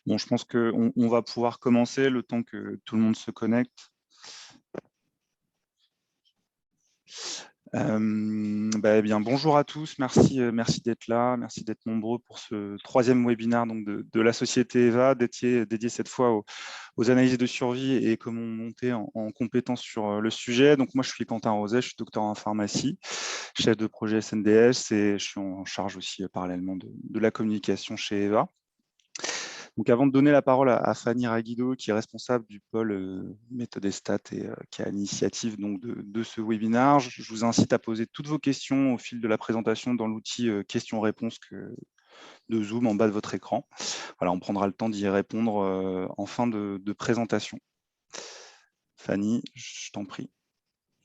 Bon, je pense qu'on va pouvoir commencer le temps que tout le monde se connecte. Bien, bonjour à tous, merci d'être là, merci d'être nombreux pour ce troisième webinaire donc, de la société EVA, dédié cette fois aux analyses de survie et comment monter en compétences sur le sujet. Donc moi, je suis Quentin Roset, je suis docteur en pharmacie, chef de projet SNDS et je suis en charge aussi parallèlement de la communication chez EVA. Donc, avant de donner la parole à Fanny Raguido, qui est responsable du pôle méthode et stats et qui est à l'initiative de ce webinaire, je vous incite à poser toutes vos questions au fil de la présentation dans l'outil questions-réponses de Zoom en bas de votre écran. Voilà, on prendra le temps d'y répondre en fin de présentation. Fanny, je t'en prie.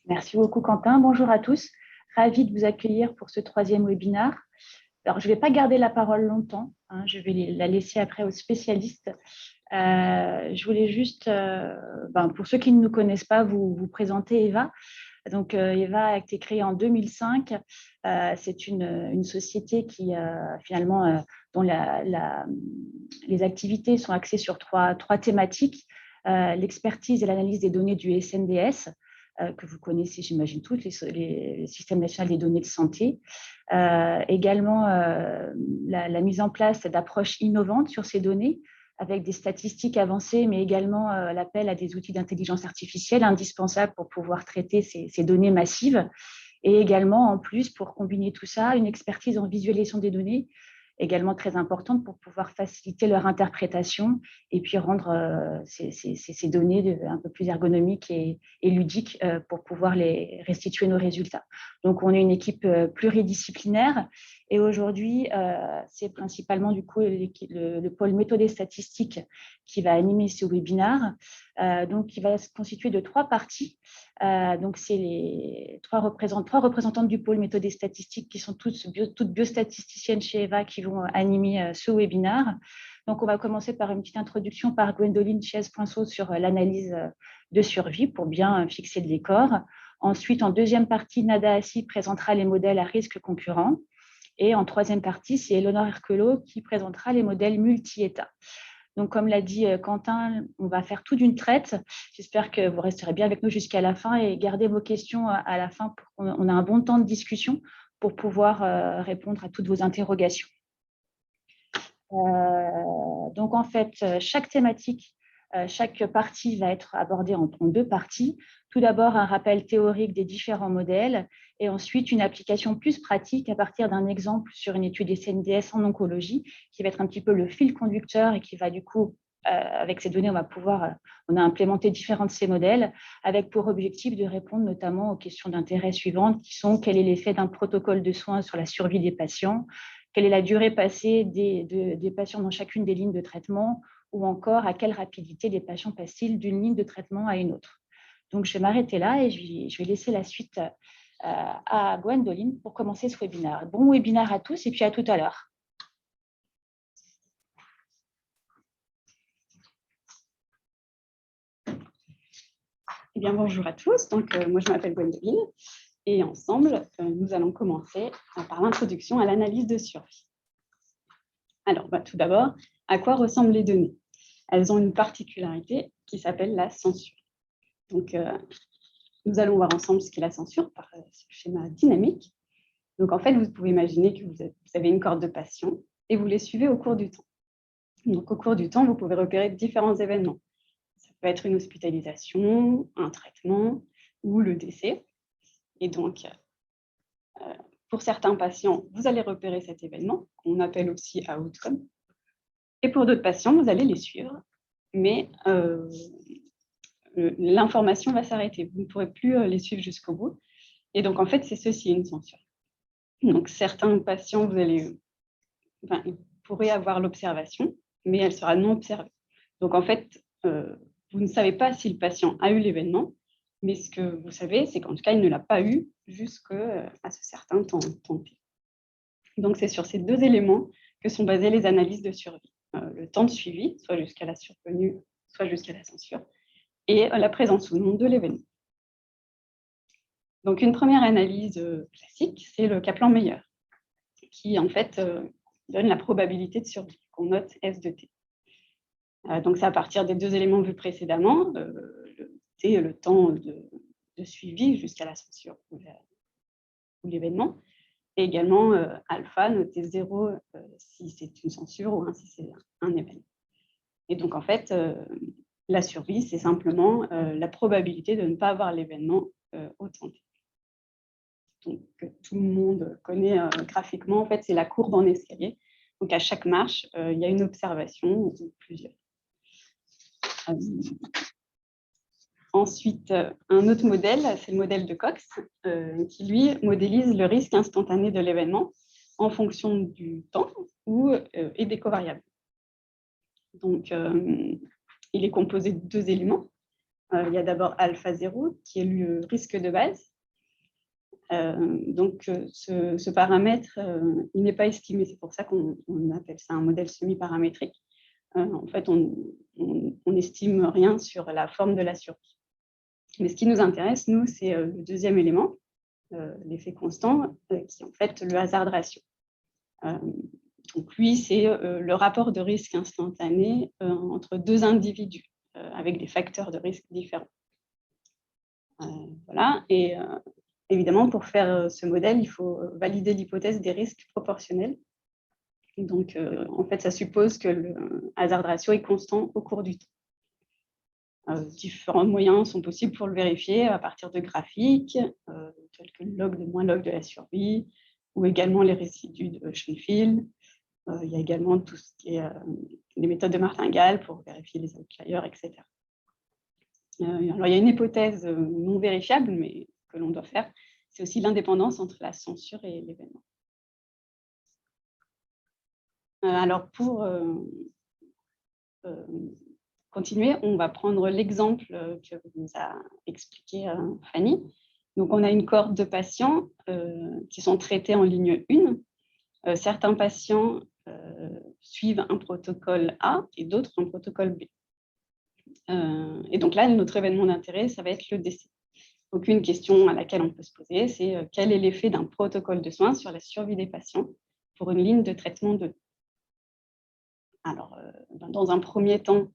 Merci beaucoup, Quentin. Bonjour à tous. Ravie de vous accueillir pour ce troisième webinaire. Alors, je ne vais pas garder la parole longtemps, je vais la laisser après aux spécialistes. Je voulais juste, pour ceux qui ne nous connaissent pas, vous présenter EVA. Donc, EVA a été créée en 2005. C'est une société qui, finalement, dont les activités sont axées sur trois thématiques. L'expertise et l'analyse des données du SNDS, que vous connaissez, j'imagine, tous les systèmes nationaux des données de santé. Également, la mise en place d'approches innovantes sur ces données, avec des statistiques avancées, mais également l'appel à des outils d'intelligence artificielle indispensables pour pouvoir traiter ces données massives. Et également, en plus, pour combiner tout ça, une expertise en visualisation des données, également très importante pour pouvoir faciliter leur interprétation et puis rendre ces données un peu plus ergonomiques et ludiques pour pouvoir les restituer nos résultats. Donc, on est une équipe pluridisciplinaire et aujourd'hui, c'est principalement du coup le pôle méthode et statistique qui va animer ce webinaire, donc qui va se constituer de trois parties. Donc, c'est les trois représentantes du pôle méthode et statistique qui sont toutes biostatisticiennes chez EVA qui vont animer ce webinaire. Donc, on va commencer par une petite introduction par Gwendoline Chiez-Poinceau sur l'analyse de survie pour bien fixer le décor. Ensuite, en deuxième partie, Nada Assi présentera les modèles à risque concurrent. Et en troisième partie, c'est Eleonore Erkelot qui présentera les modèles multi-états. Donc, comme l'a dit Quentin, on va faire tout d'une traite. J'espère que vous resterez bien avec nous jusqu'à la fin et gardez vos questions à la fin pour qu'on ait un bon temps de discussion pour pouvoir répondre à toutes vos interrogations. Donc, en fait, chaque thématique, chaque partie va être abordée en deux parties. Tout d'abord, un rappel théorique des différents modèles et ensuite une application plus pratique à partir d'un exemple sur une étude SNDS en oncologie qui va être un petit peu le fil conducteur et qui va du coup, avec ces données, on a implémenté différents de ces modèles avec pour objectif de répondre notamment aux questions d'intérêt suivantes qui sont quel est l'effet d'un protocole de soins sur la survie des patients, quelle est la durée passée des patients dans chacune des lignes de traitement ou encore à quelle rapidité les patients passent-ils d'une ligne de traitement à une autre. Donc, je vais m'arrêter là et je vais laisser la suite à Gwendoline pour commencer ce webinaire. Bon webinaire à tous et puis à tout à l'heure. Eh bien, bonjour à tous. Donc, moi, je m'appelle Gwendoline et ensemble, nous allons commencer par l'introduction à l'analyse de survie. Alors, tout d'abord, à quoi ressemblent les données? Elles ont une particularité qui s'appelle la censure. Donc, nous allons voir ensemble ce qu'est la censure par ce schéma dynamique. Donc, en fait, vous pouvez imaginer que vous avez une cohorte de patients et vous les suivez au cours du temps. Donc, au cours du temps, vous pouvez repérer différents événements. Ça peut être une hospitalisation, un traitement ou le décès. Et donc, pour certains patients, vous allez repérer cet événement, qu'on appelle aussi outcome. Et pour d'autres patients, vous allez les suivre, mais l'information va s'arrêter. Vous ne pourrez plus les suivre jusqu'au bout. Et donc, en fait, c'est ceci, une censure. Donc, certains patients, ils pourraient avoir l'observation, mais elle sera non observée. Donc, en fait, vous ne savez pas si le patient a eu l'événement, mais ce que vous savez, c'est qu'en tout cas, il ne l'a pas eu jusqu'à ce certain temps T. Donc, c'est sur ces deux éléments que sont basées les analyses de survie. Le temps de suivi, soit jusqu'à la survenue, soit jusqu'à la censure, et la présence ou non de l'événement. Donc, une première analyse classique, c'est le Kaplan-Meier, qui en fait donne la probabilité de survie, qu'on note S de T. Donc, c'est à partir des 2 éléments vus précédemment, le T, le temps de suivi jusqu'à la censure ou l'événement, et également alpha, noté 0 si c'est une censure ou 1 si c'est un événement. Et donc, en fait, la survie, c'est simplement la probabilité de ne pas avoir l'événement au temps T. Donc, que tout le monde connaît graphiquement, en fait, c'est la courbe en escalier. Donc, à chaque marche, il y a une observation ou plusieurs. Ensuite, un autre modèle, c'est le modèle de Cox, qui, lui, modélise le risque instantané de l'événement en fonction du temps et des covariables. Donc, il est composé de 2 éléments. Il y a d'abord alpha 0, qui est le risque de base. Donc, ce paramètre, il n'est pas estimé. C'est pour ça qu'on appelle ça un modèle semi-paramétrique. En fait, on n'estime rien sur la forme de la survie. Mais ce qui nous intéresse, nous, c'est le deuxième élément, l'effet constant, qui est en fait le hazard ratio. Donc, lui, c'est le rapport de risque instantané entre 2 individus avec des facteurs de risque différents. Voilà. Et évidemment, pour faire ce modèle, il faut valider l'hypothèse des risques proportionnels. Donc, en fait, ça suppose que le hazard ratio est constant au cours du temps. Différents moyens sont possibles pour le vérifier à partir de graphiques, tels que le log de moins log de la survie, ou également les résidus de Schoenfeld. Il y a également tout ce qui est les méthodes de martingale pour vérifier les outliers, etc. Alors, il y a une hypothèse non vérifiable, mais que l'on doit faire, c'est aussi l'indépendance entre la censure et l'événement. Alors, pour continuer, on va prendre l'exemple que nous a expliqué Fanny. Donc, on a une cohorte de patients qui sont traités en ligne 1. Certains patients suivent un protocole A et d'autres un protocole B. Et donc là, notre événement d'intérêt, ça va être le décès. Donc, une question à laquelle on peut se poser, c'est quel est l'effet d'un protocole de soins sur la survie des patients pour une ligne de traitement 2. Alors, dans un premier temps,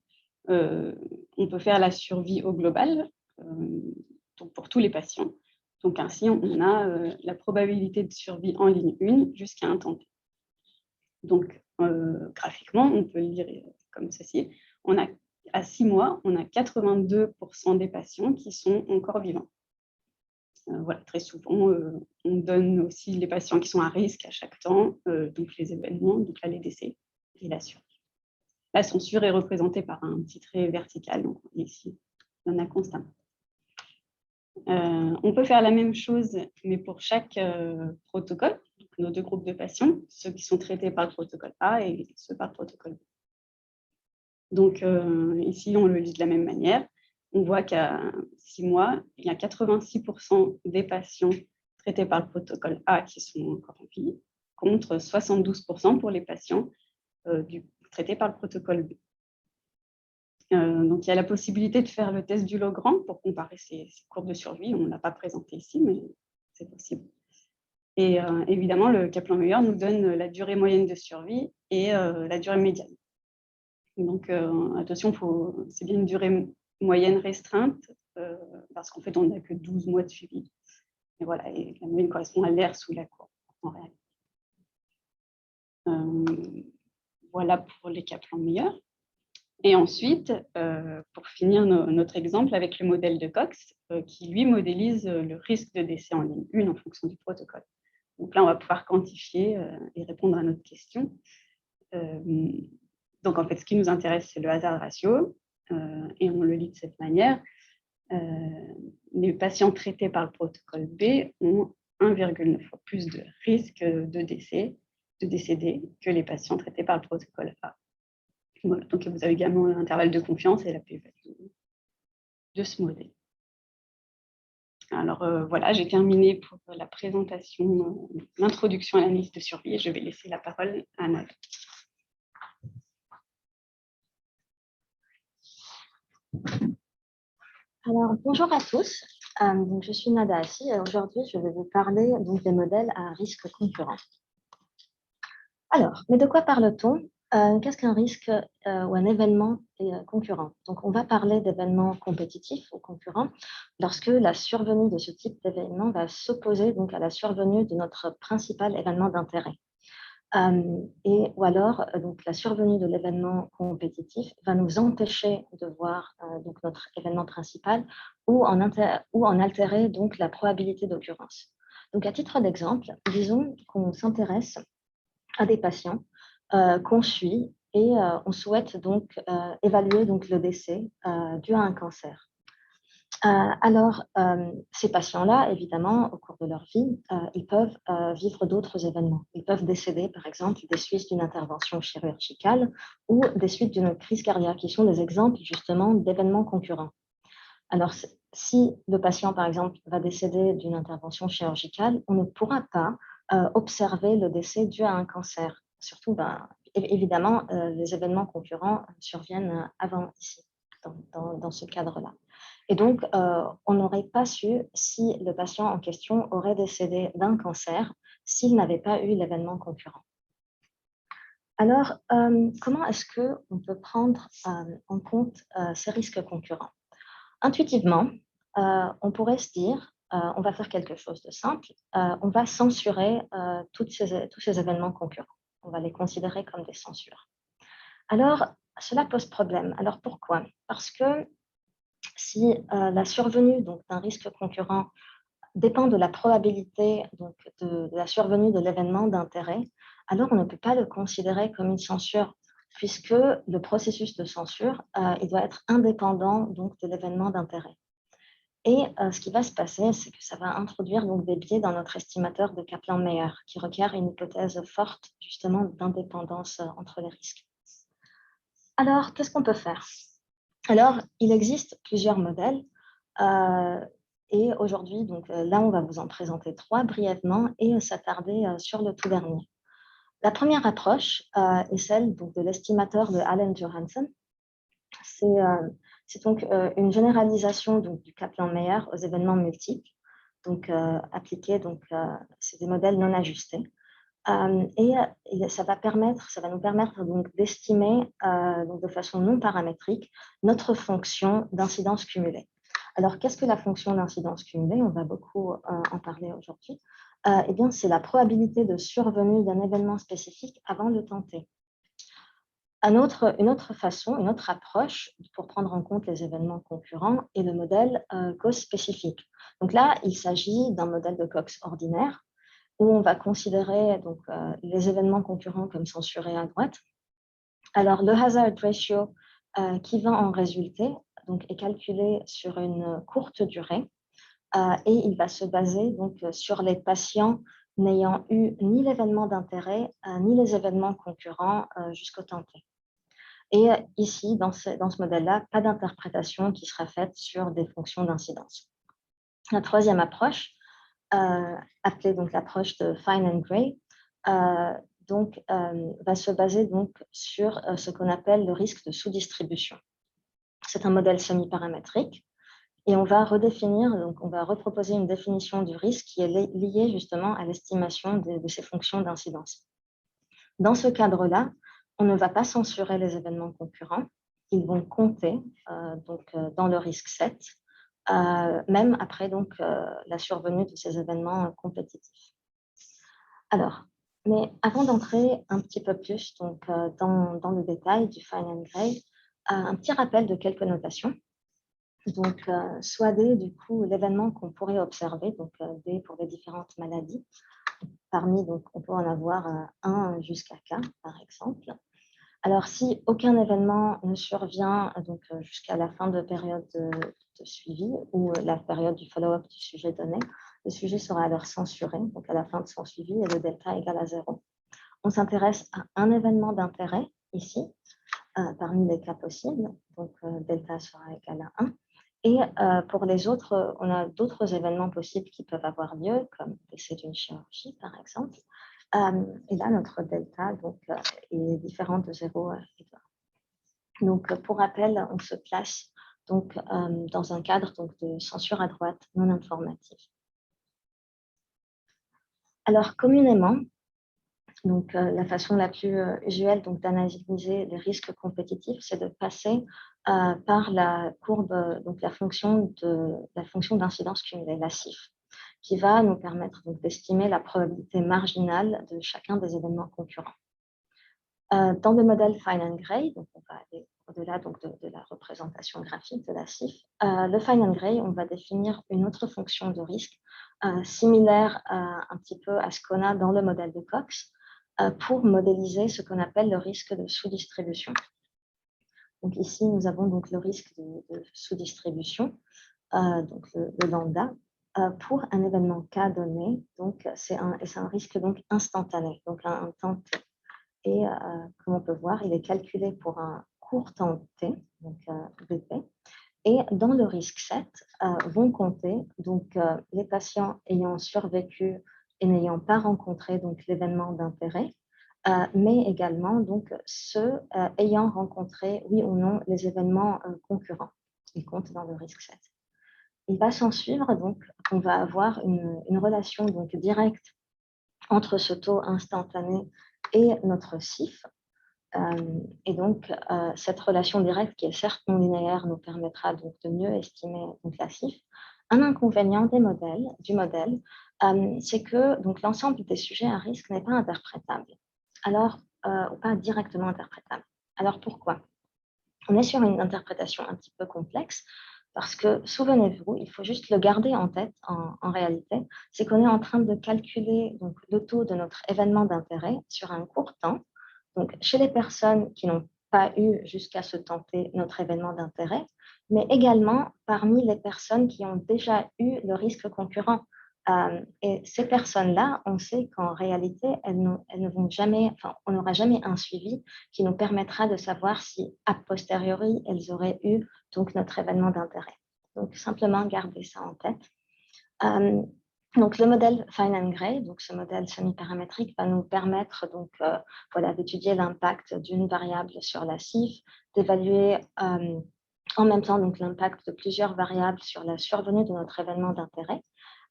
on peut faire la survie au global, donc pour tous les patients. Donc, ainsi, on a la probabilité de survie en ligne 1 jusqu'à un temps T. Donc, graphiquement, on peut le lire comme ceci. À 6 mois, on a 82% des patients qui sont encore vivants. Voilà, très souvent, on donne aussi les patients qui sont à risque à chaque temps, donc les événements, donc là, les décès et la survie. La censure est représentée par un petit trait vertical, donc ici, il y en a constamment. On peut faire la même chose, mais pour chaque protocole, donc nos 2 groupes de patients, ceux qui sont traités par le protocole A et ceux par le protocole B. Donc, ici, on le lit de la même manière. On voit qu'à 6 mois, il y a 86% des patients traités par le protocole A qui sont encore en vie, contre 72% pour les patients traités par le protocole B. Donc, il y a la possibilité de faire le test du Logrand pour comparer ces courbes de survie. On ne l'a pas présenté ici, mais c'est possible. Et évidemment, le Kaplan-Meier nous donne la durée moyenne de survie et la durée médiane. Donc, attention, c'est bien une durée moyenne restreinte, parce qu'en fait, on n'a que 12 mois de suivi. Et voilà, et la moyenne correspond à l'air sous la courbe, en réalité. Voilà pour les Kaplan-Meier. Et ensuite, pour finir notre exemple avec le modèle de Cox, qui lui modélise le risque de décès en ligne 1 en fonction du protocole. Donc là, on va pouvoir quantifier et répondre à notre question. Donc en fait, ce qui nous intéresse, c'est le hazard ratio, et on le lit de cette manière. Les patients traités par le protocole B ont 1,9 fois plus de risque de décéder que les patients traités par le protocole A. Voilà, donc vous avez également l'intervalle de confiance et la p-value de ce modèle. Alors voilà, j'ai terminé pour la présentation, l'introduction à l'analyse de survie, et je vais laisser la parole à Nada. Alors, bonjour à tous. Donc, je suis Nada Assi et aujourd'hui, je vais vous parler donc, des modèles à risque concurrent. Alors, mais de quoi parle-t-on Qu'est-ce qu'un risque ou un événement concurrent? Donc, on va parler d'événements compétitifs ou concurrents lorsque la survenue de ce type d'événement va s'opposer donc à la survenue de notre principal événement d'intérêt. Ou alors, donc, la survenue de l'événement compétitif va nous empêcher de voir donc notre événement principal ou en altérer donc la probabilité d'occurrence. Donc, à titre d'exemple, disons qu'on s'intéresse à des patients qu'on suit et on souhaite donc évaluer donc, le décès dû à un cancer. Alors, ces patients-là, évidemment, au cours de leur vie, ils peuvent vivre d'autres événements. Ils peuvent décéder, par exemple, des suites d'une intervention chirurgicale ou des suites d'une crise cardiaque, qui sont des exemples justement d'événements concurrents. Alors, si le patient, par exemple, va décéder d'une intervention chirurgicale, on ne pourra pas observer le décès dû à un cancer. Surtout, évidemment, les événements concurrents surviennent avant ici, dans ce cadre-là. Et donc, on n'aurait pas su si le patient en question aurait décédé d'un cancer s'il n'avait pas eu l'événement concurrent. Alors, comment est-ce qu'on peut prendre en compte ces risques concurrents? Intuitivement, on pourrait se dire, on va faire quelque chose de simple, on va censurer tous ces événements concurrents. On va les considérer comme des censures. Alors, cela pose problème. Alors, pourquoi? Parce que si la survenue d'un risque concurrent dépend de la probabilité donc, de la survenue de l'événement d'intérêt, alors on ne peut pas le considérer comme une censure, puisque le processus de censure il doit être indépendant donc, de l'événement d'intérêt. Et ce qui va se passer, c'est que ça va introduire donc, des biais dans notre estimateur de Kaplan-Meier, qui requiert une hypothèse forte justement d'indépendance entre les risques. Alors, qu'est-ce qu'on peut faire? Alors, il existe plusieurs modèles. Et aujourd'hui, donc là, on va vous en présenter 3 brièvement et s'attarder sur le tout dernier. La première approche est celle donc, de l'estimateur de Allen Johansen. C'est donc une généralisation donc, du Kaplan-Meier aux événements multiples, donc appliqué, donc c'est des modèles non ajustés. Et ça va nous permettre donc d'estimer donc de façon non paramétrique notre fonction d'incidence cumulée. Alors, qu'est-ce que la fonction d'incidence cumulée? On va beaucoup en parler aujourd'hui. Eh bien, c'est la probabilité de survenue d'un événement spécifique avant de tenter. Une autre façon, une autre approche pour prendre en compte les événements concurrents est le modèle cause spécifique. Donc là, il s'agit d'un modèle de Cox ordinaire où on va considérer donc, les événements concurrents comme censurés à droite. Alors, le hazard ratio qui va en résulter donc, est calculé sur une courte durée et il va se baser donc, sur les patients n'ayant eu ni l'événement d'intérêt ni les événements concurrents jusqu'au tenté. Et ici, dans ce modèle-là, pas d'interprétation qui sera faite sur des fonctions d'incidence. La troisième approche, appelée donc l'approche de Fine and Gray, va se baser donc sur ce qu'on appelle le risque de sous-distribution. C'est un modèle semi-paramétrique et on va reproposer une définition du risque qui est liée justement à l'estimation de ces fonctions d'incidence. Dans ce cadre-là, on ne va pas censurer les événements concurrents, ils vont compter dans le risque 7, même après donc, la survenue de ces événements compétitifs. Alors, mais avant d'entrer un petit peu plus donc, dans le détail du Fine and Gray, un petit rappel de quelques notations. Donc, soit D, du coup, l'événement qu'on pourrait observer, donc D pour les différentes maladies. Parmi, donc, on peut en avoir 1 jusqu'à K, par exemple. Alors, si aucun événement ne survient donc, jusqu'à la fin de période de suivi ou la période du follow-up du sujet donné, le sujet sera alors censuré, donc à la fin de son suivi, et le delta égale à 0. On s'intéresse à un événement d'intérêt, ici, parmi les cas possibles, donc delta sera égal à 1. Et pour les autres, on a d'autres événements possibles qui peuvent avoir lieu, comme l'essai d'une chirurgie, par exemple. Et là, notre delta donc, est différent de 0 et 1. Donc, pour rappel, on se place donc, dans un cadre donc, de censure à droite non informative. Alors, communément, Donc, la façon la plus usuelle d'analyser les risques compétitifs, c'est de passer par la courbe, donc la fonction d'incidence cumulée, la CIF, qui va nous permettre d'estimer la probabilité marginale de chacun des événements concurrents. Dans le modèle Fine and Gray, donc on va aller au-delà de la représentation graphique de la CIF, le Fine and Gray, on va définir une autre fonction de risque similaire un petit peu à ce qu'on a dans le modèle de Cox pour modéliser ce qu'on appelle le risque de sous-distribution. Donc ici, nous avons donc le risque de sous-distribution, donc le lambda, pour un événement K donné. Donc c'est un risque donc instantané, donc un temps T. Et comme on peut voir, il est calculé pour un court temps T, donc BP. Et dans le risque 7, vont compter donc, les patients ayant survécu et n'ayant pas rencontré l'événement d'intérêt, mais également donc, ceux ayant rencontré, oui ou non, les événements concurrents. Ils comptent dans le risque 7. Il va s'en suivre donc qu'on va avoir une relation donc, directe entre ce taux instantané et notre CIF. Et donc, cette relation directe, qui est certes non linéaire, nous permettra donc de mieux estimer la CIF. Un inconvénient du modèle, c'est que l'ensemble des sujets à risque n'est pas interprétable, ou pas directement interprétable. Alors pourquoi? On est sur une interprétation un petit peu complexe, parce que, souvenez-vous, il faut juste le garder en tête en réalité, c'est qu'on est en train de calculer donc, le taux de notre événement d'intérêt sur un court temps. Donc, chez les personnes qui n'ont pas eu jusqu'à ce temps T notre événement d'intérêt, mais également parmi les personnes qui ont déjà eu le risque concurrent. Et ces personnes-là, on sait qu'en réalité, elles ne vont jamais, on n'aura jamais un suivi qui nous permettra de savoir si, a posteriori, elles auraient eu donc notre événement d'intérêt. Donc, simplement garder ça en tête. Donc, le modèle Fine and Gray, donc ce modèle semi-paramétrique, va nous permettre d'étudier l'impact d'une variable sur la CIF, d'évaluer en même temps l'impact de plusieurs variables sur la survenue de notre événement d'intérêt,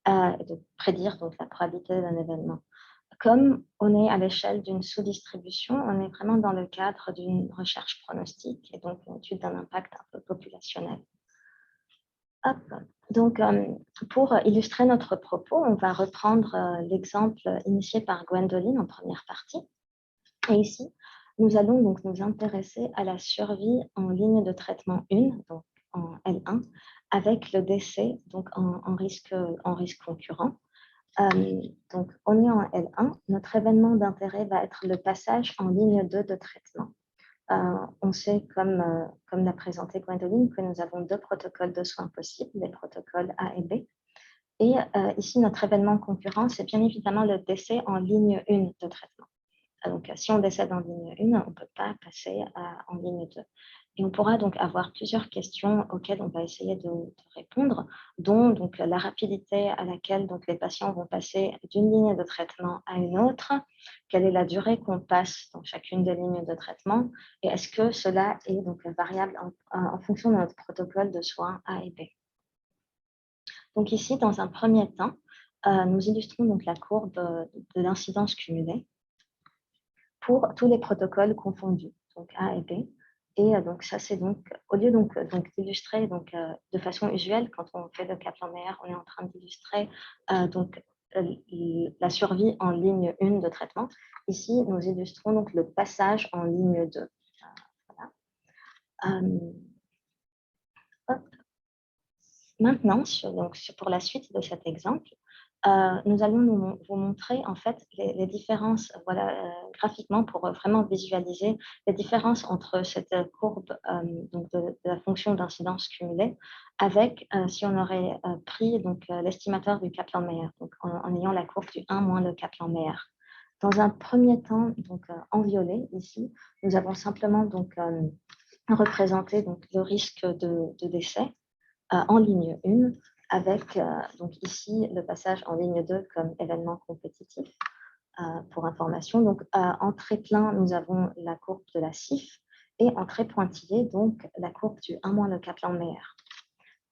et de prédire la probabilité d'un événement. Comme on est à l'échelle d'une sous-distribution, on est vraiment dans le cadre d'une recherche pronostique et donc une étude d'un impact un peu populationnel. Hop. Donc, pour illustrer notre propos, on va reprendre l'exemple initié par Gwendoline en première partie. Et ici, nous allons donc nous intéresser à la survie en ligne de traitement 1, donc en L1, avec le décès donc en risque concurrent. Donc, on est en L1. Notre événement d'intérêt va être le passage en ligne 2 de traitement. On sait, comme l'a présenté Gwendoline, que nous avons deux protocoles de soins possibles, les protocoles A et B. Et ici, notre événement concurrent, c'est bien évidemment le décès en ligne 1 de traitement. Donc, si on décède en ligne 1, on ne peut pas passer en ligne 2. Et on pourra donc avoir plusieurs questions auxquelles on va essayer de répondre, dont donc, la rapidité à laquelle donc, les patients vont passer d'une ligne de traitement à une autre, quelle est la durée qu'on passe dans chacune des lignes de traitement, et est-ce que cela est donc variable en fonction de notre protocole de soins A et B. Donc ici, dans un premier temps, nous illustrons donc la courbe de l'incidence cumulée pour tous les protocoles confondus, donc A et B. Et donc ça, c'est donc, au lieu d'illustrer de façon usuelle, quand on fait le Kaplan-Meier, on est en train d'illustrer la survie en ligne 1 de traitement. Ici, nous illustrons donc le passage en ligne 2. Voilà. Maintenant, pour la suite de cet exemple, nous allons vous montrer en fait les différences graphiquement pour vraiment visualiser les différences entre cette courbe de la fonction d'incidence cumulée avec si on aurait pris l'estimateur du Kaplan-Meier, en ayant la courbe du 1 moins le Kaplan-Meier. Dans un premier temps, en violet ici, nous avons simplement représenté le risque de décès en ligne 1, avec donc ici le passage en ligne 2 comme événement compétitif pour information. Donc en trait plein, nous avons la courbe de la CIF et en trait pointillé, donc la courbe du 1 moins le Kaplan-Meier.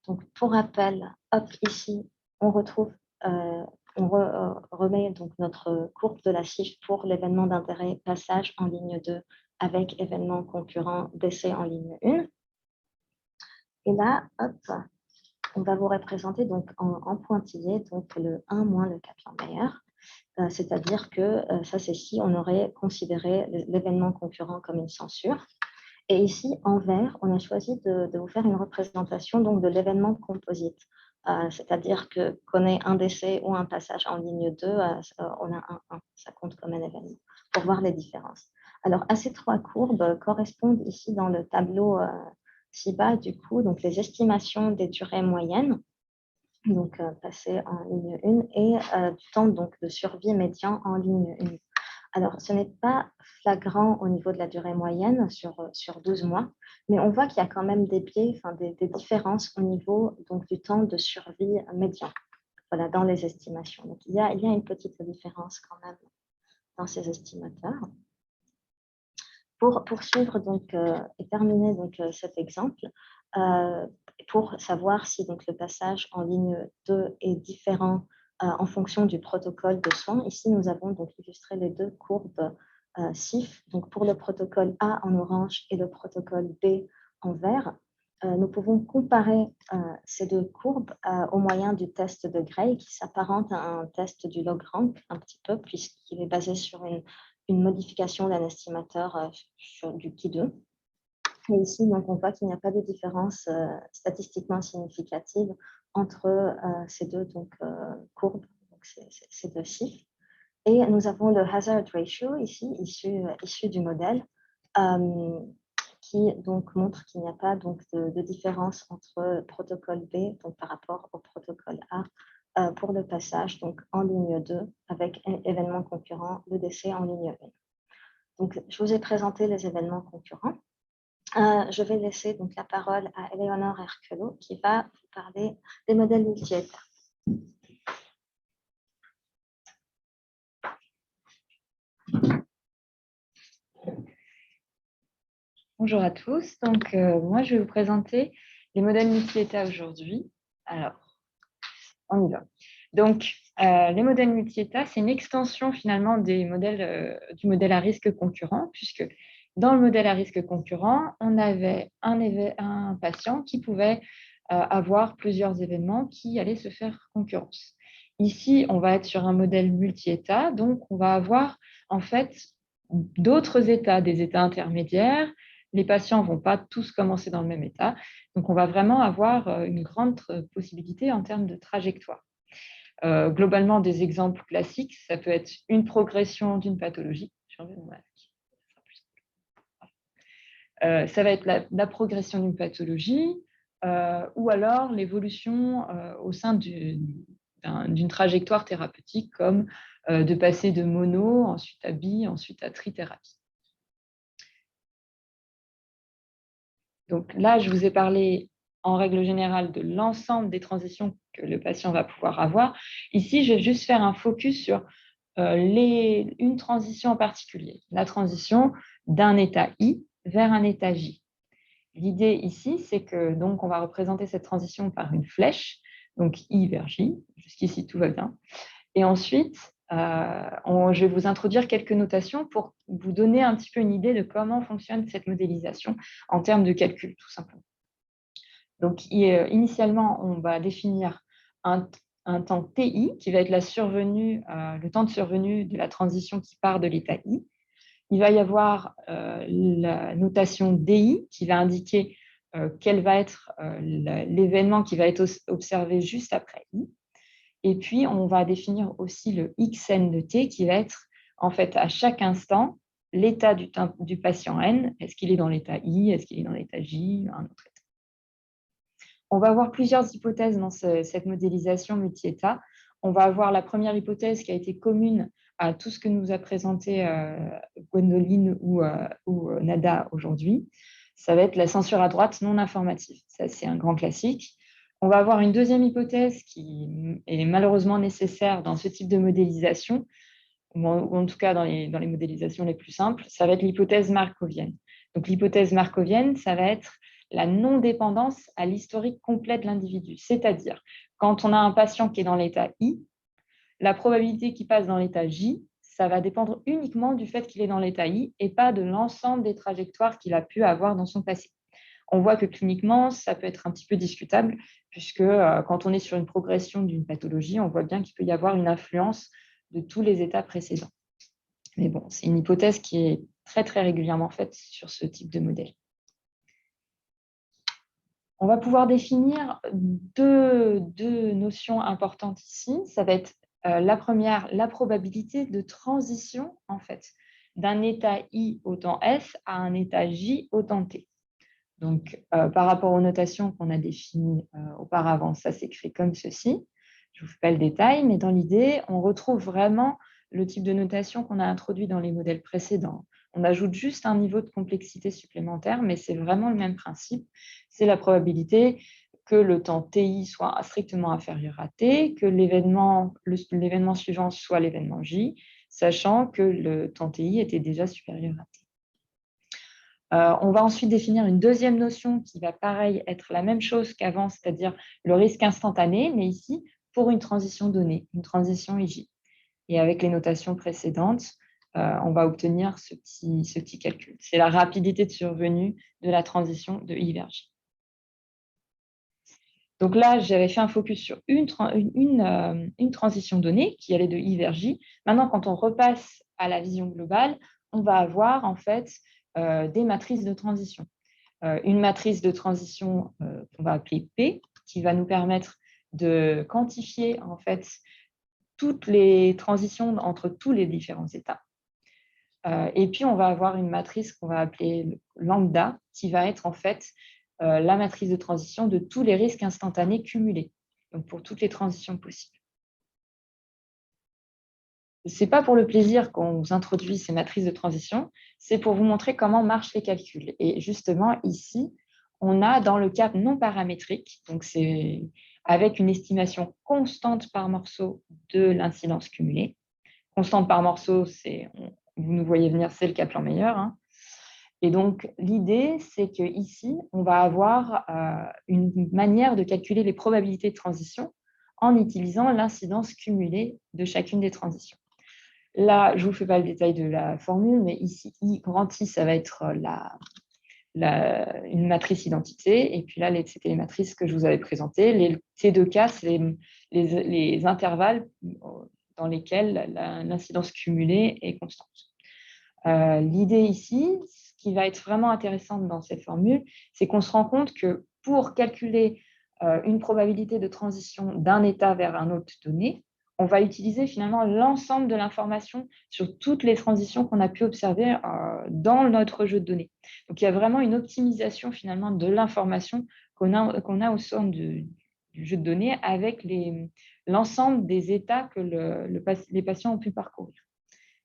Donc pour rappel, hop, ici, on retrouve remet donc notre courbe de la CIF pour l'événement d'intérêt passage en ligne 2 avec événement concurrent décès en ligne 1. Et là, hop, on va vous représenter donc en pointillé donc le 1 moins le Kaplan-Meier. C'est-à-dire que ça, c'est si on aurait considéré l'événement concurrent comme une censure. Et ici, en vert, on a choisi de vous faire une représentation donc, de l'événement composite. C'est-à-dire qu'on ait un décès ou un passage en ligne 2, on a un 1, ça compte comme un événement, pour voir les différences. Alors, à ces trois courbes correspondent ici dans le tableau ci-bas, du coup, donc les estimations des durées moyennes, donc passé en ligne 1, et du temps donc, de survie médian en ligne 1. Alors, ce n'est pas flagrant au niveau de la durée moyenne sur 12 mois, mais on voit qu'il y a quand même des biais, des différences au niveau donc, du temps de survie médian, voilà, dans les estimations. Donc, il y a une petite différence quand même dans ces estimateurs. Pour poursuivre donc, et terminer donc, cet exemple, pour savoir si donc, le passage en ligne 2 est différent en fonction du protocole de soins, ici nous avons donc illustré les deux courbes CIF, donc pour le protocole A en orange et le protocole B en vert. Nous pouvons comparer ces deux courbes au moyen du test de Gray qui s'apparente à un test du log-rank un petit peu puisqu'il est basé sur une modification d'un estimateur du Ki2. Et ici, donc, on voit qu'il n'y a pas de différence statistiquement significative entre ces deux courbes, donc ces deux chiffres. Et nous avons le hazard ratio ici, issu du modèle, qui donc, montre qu'il n'y a pas donc, de différence entre protocole B donc, par rapport au protocole A pour le passage donc, en ligne 2 avec un événement concurrent, le décès en ligne 1. Donc, je vous ai présenté les événements concurrents. Je vais laisser donc, la parole à Eleonore Herculot qui va vous parler des modèles multi-états. Bonjour à tous. Donc, moi, je vais vous présenter les modèles multi-états aujourd'hui. Alors, on y va. Donc, les modèles multi-états, c'est une extension finalement des modèles, du modèle à risque concurrent, puisque dans le modèle à risque concurrent, on avait un patient qui pouvait avoir plusieurs événements qui allaient se faire concurrence. Ici, on va être sur un modèle multi-état, donc on va avoir en fait d'autres états, des états intermédiaires. Les patients ne vont pas tous commencer dans le même état, donc on va vraiment avoir une grande possibilité en termes de trajectoire. Globalement, des exemples classiques, ça peut être une progression d'une pathologie. J'enlève mon masque. Ça va être la progression d'une pathologie ou alors l'évolution au sein d'une trajectoire thérapeutique comme de passer de mono, ensuite à bi, ensuite à trithérapie. Donc là, je vous ai parlé en règle générale de l'ensemble des transitions que le patient va pouvoir avoir. Ici, je vais juste faire un focus sur une transition en particulier, la transition d'un état I vers un état J. L'idée ici, c'est que donc on va représenter cette transition par une flèche, donc I vers J. Jusqu'ici, tout va bien. Et ensuite, je vais vous introduire quelques notations pour vous donner un petit peu une idée de comment fonctionne cette modélisation en termes de calcul, tout simplement. Donc, initialement, on va définir un temps TI qui va être le temps de survenue de la transition qui part de l'état I. Il va y avoir la notation DI qui va indiquer quel va être l'événement qui va être observé juste après I. Et puis, on va définir aussi le XN de T qui va être, en fait, à chaque instant, l'état du patient N. Est-ce qu'il est dans l'état I? Est-ce qu'il est dans l'état J? Un autre état. On va avoir plusieurs hypothèses dans cette modélisation multi-état. On va avoir la première hypothèse qui a été commune à tout ce que nous a présenté Gwendoline ou Nada aujourd'hui. Ça va être la censure à droite non informative. Ça, c'est un grand classique. On va avoir une deuxième hypothèse qui est malheureusement nécessaire dans ce type de modélisation, ou en tout cas dans les modélisations les plus simples. Ça va être l'hypothèse markovienne. Donc, l'hypothèse markovienne, ça va être la non-dépendance à l'historique complet de l'individu. C'est-à-dire, quand on a un patient qui est dans l'état I, la probabilité qu'il passe dans l'état J, ça va dépendre uniquement du fait qu'il est dans l'état I et pas de l'ensemble des trajectoires qu'il a pu avoir dans son passé. On voit que cliniquement, ça peut être un petit peu discutable, puisque quand on est sur une progression d'une pathologie, on voit bien qu'il peut y avoir une influence de tous les états précédents. Mais bon, c'est une hypothèse qui est très, très régulièrement faite sur ce type de modèle. On va pouvoir définir deux notions importantes ici. Ça va être la première, la probabilité de transition, en fait, d'un état I au temps S à un état J au temps T. Donc, par rapport aux notations qu'on a définies auparavant, ça s'écrit comme ceci. Je ne vous fais pas le détail, mais dans l'idée, on retrouve vraiment le type de notation qu'on a introduit dans les modèles précédents. On ajoute juste un niveau de complexité supplémentaire, mais c'est vraiment le même principe. C'est la probabilité que le temps TI soit strictement inférieur à T, que l'événement suivant soit l'événement J, sachant que le temps TI était déjà supérieur à T. On va ensuite définir une deuxième notion qui va pareil être la même chose qu'avant, c'est-à-dire le risque instantané, mais ici pour une transition donnée, une transition IJ. Et avec les notations précédentes, on va obtenir ce petit calcul. C'est la rapidité de survenue de la transition de I vers J. Donc là, j'avais fait un focus sur une transition donnée qui allait de I vers J. Maintenant, quand on repasse à la vision globale, on va avoir en fait des matrices de transition. Une matrice de transition qu'on va appeler P, qui va nous permettre de quantifier en fait toutes les transitions entre tous les différents états. Et puis, on va avoir une matrice qu'on va appeler lambda, qui va être en fait la matrice de transition de tous les risques instantanés cumulés, donc pour toutes les transitions possibles. Ce n'est pas pour le plaisir qu'on vous introduit ces matrices de transition, c'est pour vous montrer comment marchent les calculs. Et justement, ici, on a dans le cas non paramétrique, donc c'est avec une estimation constante par morceau de l'incidence cumulée. Constante par morceau, vous nous voyez venir, c'est le Kaplan-Meier. Hein. Et donc, l'idée, c'est qu'ici, on va avoir une manière de calculer les probabilités de transition en utilisant l'incidence cumulée de chacune des transitions. Là, je ne vous fais pas le détail de la formule, mais ici, I grand I, ça va être une matrice identité. Et puis là, c'était les matrices que je vous avais présentées. Les T2K, c'est les intervalles dans lesquels l'incidence cumulée est constante. L'idée ici, ce qui va être vraiment intéressant dans cette formule, c'est qu'on se rend compte que pour calculer une probabilité de transition d'un état vers un autre donné, on va utiliser finalement l'ensemble de l'information sur toutes les transitions qu'on a pu observer dans notre jeu de données. Donc, il y a vraiment une optimisation finalement de l'information qu'on a au sein du jeu de données avec l'ensemble des états que les patients ont pu parcourir.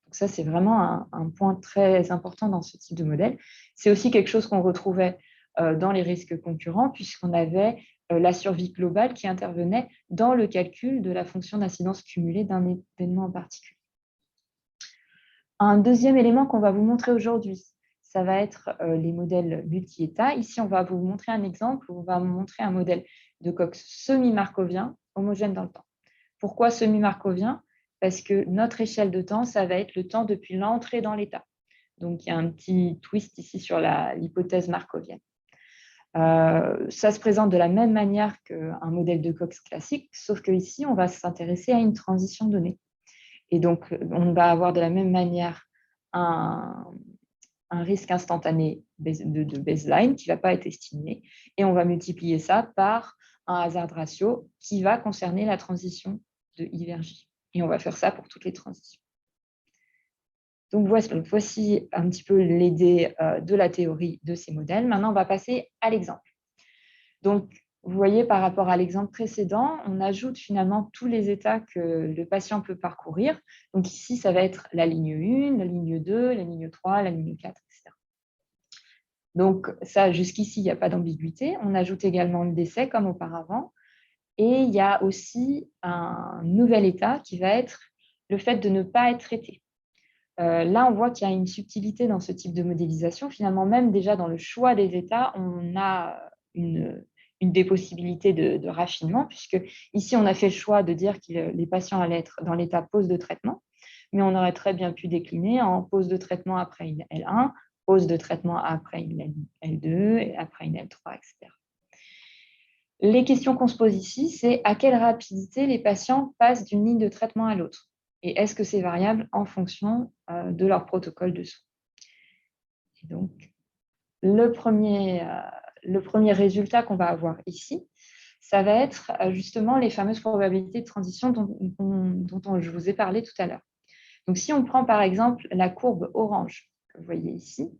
Donc ça, c'est vraiment un point très important dans ce type de modèle. C'est aussi quelque chose qu'on retrouvait dans les risques concurrents, puisqu'on avait la survie globale qui intervenait dans le calcul de la fonction d'incidence cumulée d'un événement en particulier. Un deuxième élément qu'on va vous montrer aujourd'hui, ça va être les modèles multi-états. Ici, on va vous montrer un exemple où on va vous montrer un modèle de Cox semi-markovien homogène dans le temps. Pourquoi semi-markovien ? Parce que notre échelle de temps, ça va être le temps depuis l'entrée dans l'état. Donc, il y a un petit twist ici sur l'hypothèse markovienne. Ça se présente de la même manière qu'un modèle de Cox classique, sauf qu'ici, on va s'intéresser à une transition donnée. Et donc, on va avoir de la même manière un risque instantané de baseline qui ne va pas être estimé, et on va multiplier ça par un hazard ratio qui va concerner la transition de I vers J. Et on va faire ça pour toutes les transitions. Donc, voici un petit peu l'idée de la théorie de ces modèles. Maintenant, on va passer à l'exemple. Donc, vous voyez, par rapport à l'exemple précédent, on ajoute finalement tous les états que le patient peut parcourir. Donc, ici, ça va être la ligne 1, la ligne 2, la ligne 3, la ligne 4, etc. Donc, ça, jusqu'ici, il n'y a pas d'ambiguïté. On ajoute également le décès, comme auparavant. Et il y a aussi un nouvel état qui va être le fait de ne pas être traité. Là, on voit qu'il y a une subtilité dans ce type de modélisation. Finalement, même déjà dans le choix des états, on a une une des possibilités de raffinement, puisque ici, on a fait le choix de dire que les patients allaient être dans l'état pause de traitement, mais on aurait très bien pu décliner en pause de traitement après une L1, pause de traitement après une L2, et après une L3, etc. Les questions qu'on se pose ici, c'est à quelle rapidité les patients passent d'une ligne de traitement à l'autre? Et est-ce que c'est variable en fonction de leur protocole de soins? Et donc, le premier résultat qu'on va avoir ici, ça va être justement les fameuses probabilités de transition dont je vous ai parlé tout à l'heure. Donc, si on prend par exemple la courbe orange que vous voyez ici,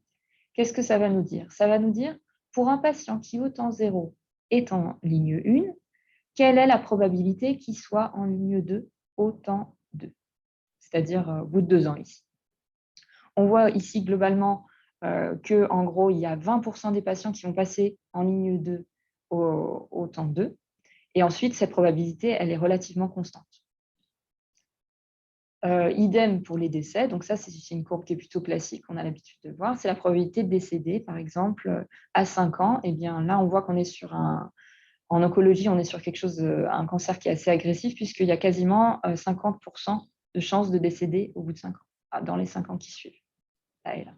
qu'est-ce que ça va nous dire? Ça va nous dire, pour un patient qui au temps 0 est en ligne 1, quelle est la probabilité qu'il soit en ligne 2 au temps 2, c'est-à-dire au bout de 2 ans ici. On voit ici globalement qu'en gros, il y a 20% des patients qui vont passer en ligne 2 au temps 2. Et ensuite, cette probabilité, elle est relativement constante. Idem pour les décès. Donc ça, c'est une courbe qui est plutôt classique, on a l'habitude de voir. C'est la probabilité de décéder, par exemple, à 5 ans. Et bien là, on voit qu'on est sur en oncologie, on est sur quelque chose, un cancer qui est assez agressif, puisqu'il y a quasiment 50% de chances de décéder au bout de 5 ans, dans les 5 ans qui suivent. Là et là.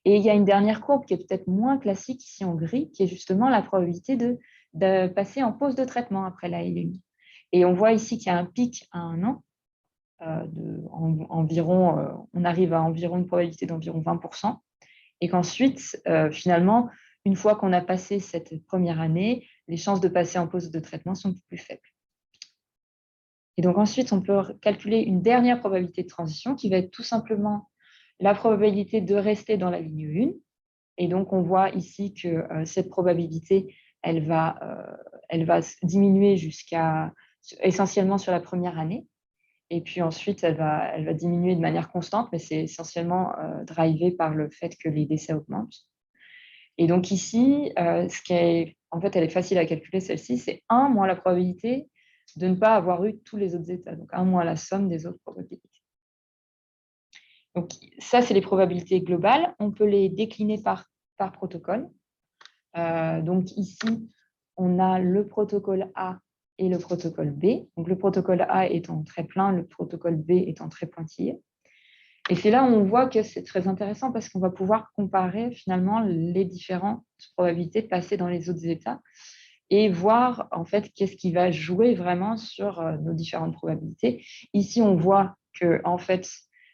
Et il y a une dernière courbe qui est peut-être moins classique ici en gris, qui est justement la probabilité de passer en pause de traitement après la LMI. Et on voit ici qu'il y a un pic à 1 an, on arrive à environ une probabilité d'environ 20%, et qu'ensuite, finalement, une fois qu'on a passé cette première année, les chances de passer en pause de traitement sont plus faibles. Et donc ensuite, on peut calculer une dernière probabilité de transition qui va être tout simplement la probabilité de rester dans la ligne 1. Et donc, on voit ici que cette probabilité, elle va diminuer essentiellement sur la première année. Et puis ensuite, elle va diminuer de manière constante, mais c'est essentiellement drivé par le fait que les décès augmentent. Et donc ici, en fait, elle est facile à calculer, celle-ci, c'est 1 moins la probabilité de ne pas avoir eu tous les autres états, donc 1 moins la somme des autres probabilités. Donc ça, c'est les probabilités globales. On peut les décliner par protocole. Donc ici, on a le protocole A et le protocole B. Donc le protocole A étant très plein, le protocole B étant très pointillé. Et c'est là où on voit que c'est très intéressant parce qu'on va pouvoir comparer finalement les différentes probabilités de passer dans les autres états et voir en fait qu'est-ce qui va jouer vraiment sur nos différentes probabilités. Ici, on voit que en fait,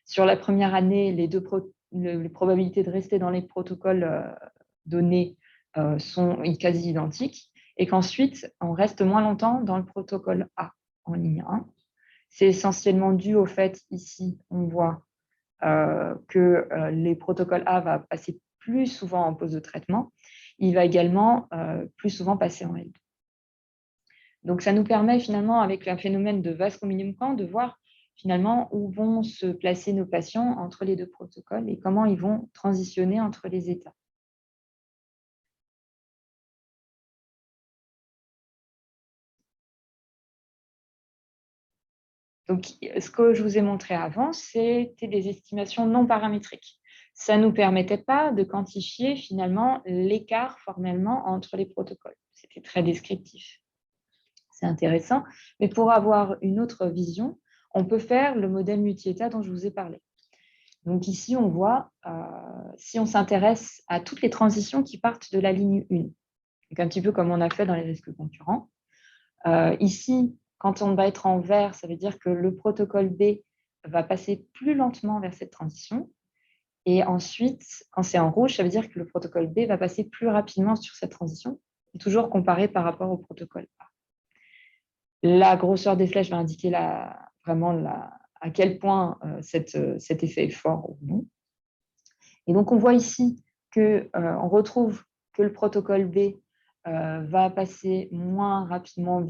sur la première année, les probabilités de rester dans les protocoles donnés sont quasi identiques et qu'ensuite, on reste moins longtemps dans le protocole A en ligne 1. C'est essentiellement dû au fait, ici, on voit que les protocoles A va passer plus souvent en pause de traitement. Il va également plus souvent passer en L2. Donc, ça nous permet finalement, avec un phénomène de vase communicant, de voir finalement où vont se placer nos patients entre les deux protocoles et comment ils vont transitionner entre les états. Donc, ce que je vous ai montré avant, c'était des estimations non paramétriques. Ça ne nous permettait pas de quantifier finalement l'écart formellement entre les protocoles. C'était très descriptif. C'est intéressant. Mais pour avoir une autre vision, on peut faire le modèle multi-état dont je vous ai parlé. Donc ici, on voit, si on s'intéresse à toutes les transitions qui partent de la ligne 1, donc un petit peu comme on a fait dans les risques concurrents. Ici, quand on va être en vert, ça veut dire que le protocole B va passer plus lentement vers cette transition. Et ensuite, quand c'est en rouge, ça veut dire que le protocole B va passer plus rapidement sur cette transition, toujours comparé par rapport au protocole A. La grosseur des flèches va indiquer vraiment à quel point cet effet est fort ou non. Et donc, on voit ici qu'on retrouve que le protocole B va passer moins rapidement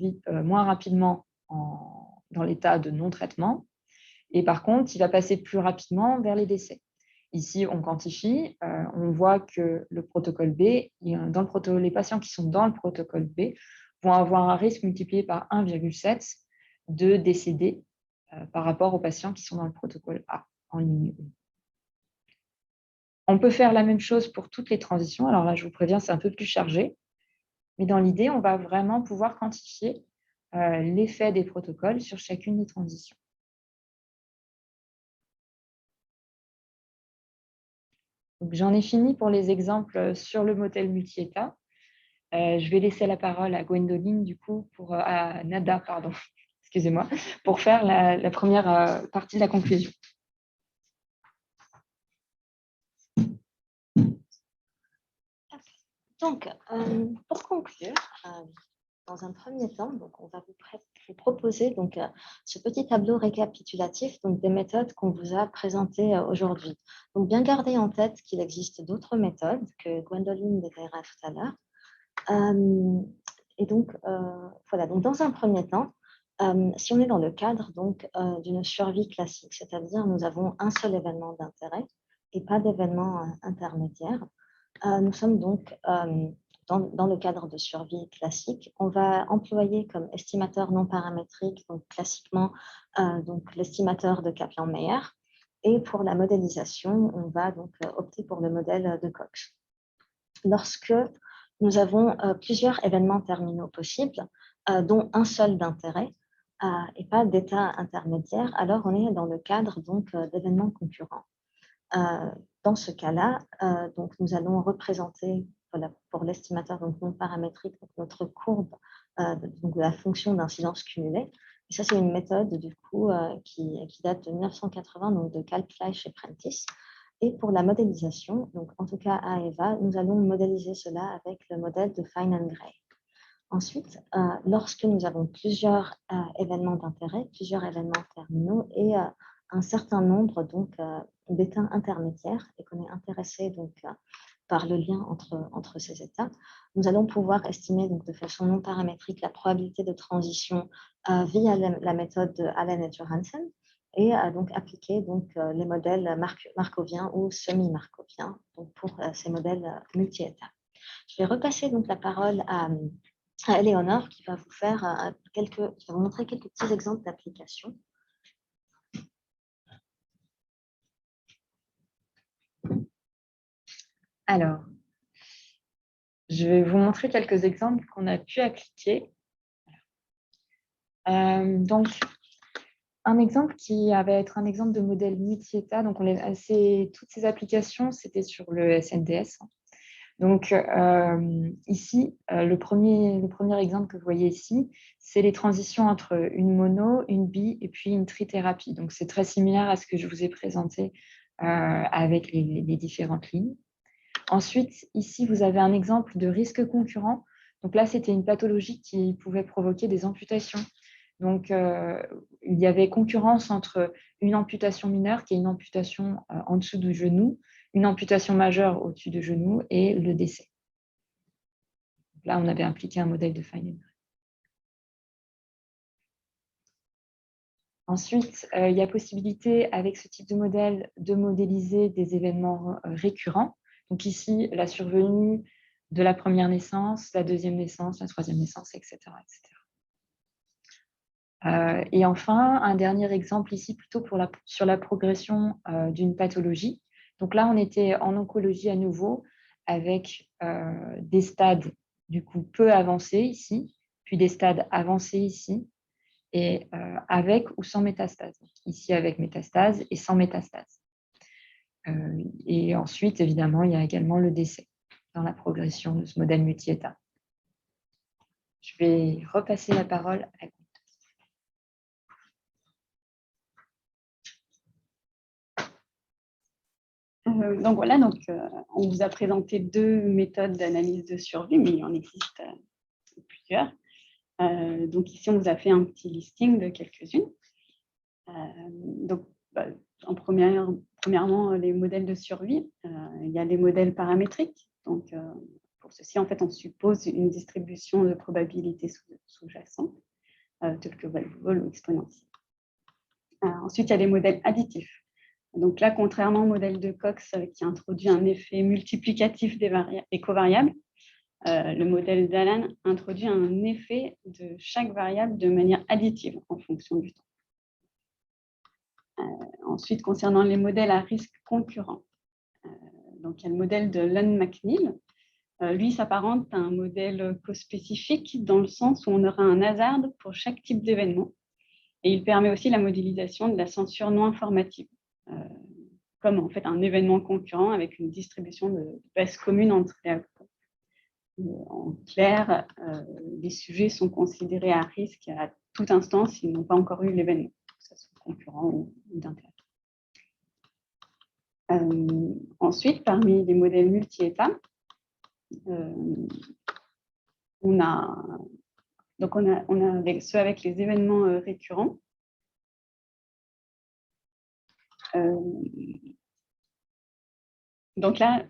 dans l'état de non-traitement. Et par contre, il va passer plus rapidement vers les décès. Ici, on quantifie, on voit que le protocole B, les patients qui sont dans le protocole B vont avoir un risque multiplié par 1,7 de décéder par rapport aux patients qui sont dans le protocole A en ligne 1. On peut faire la même chose pour toutes les transitions. Alors là, je vous préviens, c'est un peu plus chargé. Mais dans l'idée, on va vraiment pouvoir quantifier l'effet des protocoles sur chacune des transitions. J'en ai fini pour les exemples sur le modèle multi-état. Je vais laisser la parole à Gwendoline, du coup, à Nada, pardon, excusez-moi, pour faire la première partie de la conclusion. Donc, pour conclure, dans un premier temps, donc on va vous proposer donc, ce petit tableau récapitulatif donc, des méthodes qu'on vous a présentées aujourd'hui. Donc, bien garder en tête qu'il existe d'autres méthodes que Gwendoline détaillera tout à l'heure. Et donc, voilà, donc, dans un premier temps, si on est dans le cadre d'une survie classique, c'est-à-dire nous avons un seul événement d'intérêt et pas d'événement intermédiaire, nous sommes donc dans le cadre de survie classique. On va employer comme estimateur non paramétrique, donc classiquement l'estimateur de Kaplan-Meier. Et pour la modélisation, on va donc opter pour le modèle de Cox. Lorsque nous avons plusieurs événements terminaux possibles, dont un seul d'intérêt et pas d'état intermédiaire, alors on est dans le cadre d'événements concurrents. Dans ce cas-là, nous allons représenter pour l'estimateur non paramétrique notre courbe de la fonction d'incidence cumulée. Et ça, c'est une méthode du coup qui date de 1980, donc de Kalb-Fleisch et Prentice. Et pour la modélisation, donc en tout cas à EVA, nous allons modéliser cela avec le modèle de Fine and Gray. Ensuite, lorsque nous avons plusieurs événements d'intérêt, plusieurs événements terminaux et un certain nombre d'états intermédiaires et qu'on est intéressé par le lien entre ces états, nous allons pouvoir estimer de façon non paramétrique la probabilité de transition via la méthode de Allen et Johansen et appliquer les modèles markoviens ou semi-markoviens pour ces modèles multi-états. Je vais repasser la parole à Éléonore qui va vous montrer quelques petits exemples d'application. Alors, je vais vous montrer quelques exemples qu'on a pu appliquer. Donc, un exemple qui va être un exemple de modèle multi-état. Donc, toutes ces applications, c'était sur le SNDS. Donc, ici, le premier exemple que vous voyez ici, c'est les transitions entre une mono, une bi et puis une trithérapie. Donc, c'est très similaire à ce que je vous ai présenté avec les différentes lignes. Ensuite, ici, vous avez un exemple de risque concurrent. Donc là, c'était une pathologie qui pouvait provoquer des amputations. Donc, il y avait concurrence entre une amputation mineure, qui est une amputation en dessous du genou, une amputation majeure au-dessus du genou et le décès. Donc là, on avait appliqué un modèle de Fine and Gray. Ensuite, il y a possibilité, avec ce type de modèle, de modéliser des événements récurrents. Donc ici, la survenue de la première naissance, la deuxième naissance, la troisième naissance, etc. Et enfin, un dernier exemple ici, plutôt sur la progression d'une pathologie. Donc là, on était en oncologie à nouveau, avec des stades du coup peu avancés ici, puis des stades avancés ici, et avec ou sans métastase. Ici, avec métastase et sans métastase. Et ensuite, évidemment, il y a également le décès dans la progression de ce modèle multi-état. Je vais repasser la parole à Donc voilà, on vous a présenté deux méthodes d'analyse de survie, mais il en existe plusieurs. Donc ici, on vous a fait un petit listing de quelques-unes. Premièrement, les modèles de survie. Il y a les modèles paramétriques. Donc, pour ceci, en fait, on suppose une distribution de probabilité sous-jacente, telle que van Wall ou exponentielle. Ensuite, il y a les modèles additifs. Donc là, contrairement au modèle de Cox qui introduit un effet multiplicatif des covariables, le modèle d'Allen introduit un effet de chaque variable de manière additive en fonction du temps. Ensuite, concernant les modèles à risque concurrent, donc il y a le modèle de Lund-McNeil Lui s'apparente à un modèle cospécifique dans le sens où on aura un hasard pour chaque type d'événement. Et il permet aussi la modélisation de la censure non informative, comme en fait un événement concurrent avec une distribution de bases communes entre les outcomes. En clair, les sujets sont considérés à risque à tout instant s'ils n'ont pas encore eu l'événement, que ce soit concurrent ou d'intérêt. Ensuite, parmi les modèles multi-états, on a ceux avec les événements récurrents. Donc là,